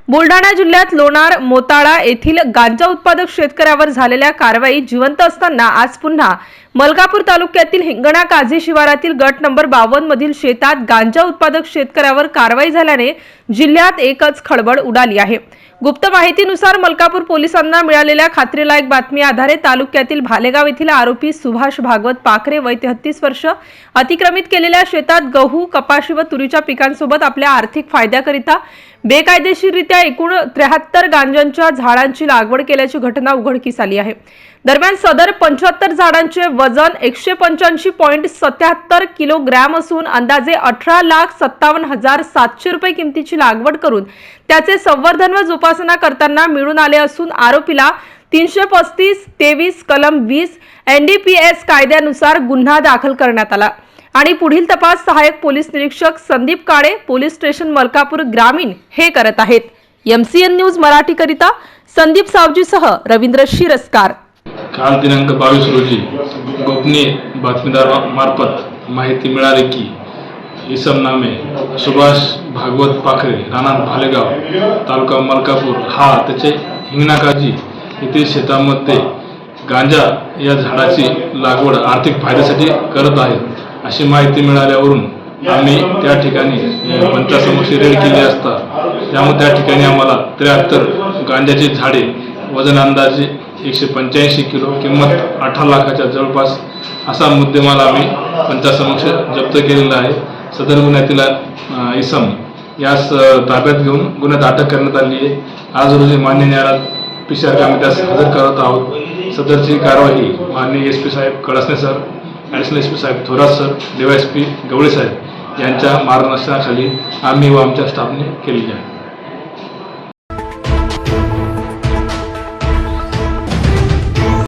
बुलढाणा जिल्ह्यात लोणार मोताळा येथील गांजा उत्पादक शेतकऱ्यावर झालेल्या कारवाई जिवंत असताना आज पुन्हा मलकापूर तालुक्यातील हिंगणा काझी शिवारातील गट नंबर 52 मधील शेतात गांजा उत्पादक शेतकऱ्यावर कारवाई झाल्याने जिल्ह्यात एकच खळबळ उडाली आहे। गुप्त माहितीनुसार मलकापूर पोलिसांना मिळालेल्या खात्रीलायक बातमी आधारे तालुक्यातील भालेगाव येथील आरोपी सुभाष भागवत पाखरे वय 33 वर्ष अतिक्रमित केलेल्या शेतात गहू, कपाशी व तुरीच्या पिकांसोबत आपल्या आर्थिक फायद्याकरिता बेकायदेशीररित्या एकूण 73 गांजाच्या झाडांची लागवड केल्याची घटना उघडकीस आली आहे। दरम्यान सदर 75 झाडांचे वजन 185.77 किलोग्रॅम असून अंदाजे 18,57,700 रुपये किमतीची लागवड करून त्याचे संवर्धन व जोपासना करताना मिळून आले असून आरोपीला 335-23 कलम 20 NDPS कायद्यानुसार गुन्हा दाखल करण्यात आला आणि पुढील तपास सहाय्यक पोलीस निरीक्षक संदीप काळे, पोलीस स्टेशन मलकापूर ग्रामीण हे करत आहेत। MCN न्यूज मराठी करिता संदीप सावजीसह रवींद्र शिरस्कार। काल दिनांक 22 रोजी गोपनीय बातमीदार मार्फत माहिती मिळाली की इसम नामे सुभाष भागवत पाखरे राहणार भालेगाव तालुका मलकापूर हा त्याचे हिंगणा काझी येथील शेतामध्ये गांजा या झाडाची लागवड आर्थिक फायद्यासाठी करत आहे अशी माहिती मिळाल्यावरून आम्ही त्या ठिकाणी पंचासमक्ष रेड केली असता त्यामुळे त्या ठिकाणी आम्हाला 73 गांजाची झाडे वजन अंदाजे 185 किलो किंमत 18 लाखाच्या जवळपास असा मुद्देमाल आम्ही पंचासमक्ष जप्त केलेला आहे। सदर गुन्ह्यातील इसम यास ताब्यात घेऊन गुन्ह्यात अटक करण्यात आली आहे। आज रोजी मान्य न्यायालयात PCR कमिटीस हजर करत आहोत। सदरची कारवाई माननीय SP साहेब कळसणे सर, ॲडिशनल SP साहेब थोरात सर, DYSP गवळे साहेब यांच्या मार्गदर्शनाखाली आम्ही व आमच्या स्टाफने केलेली आहे।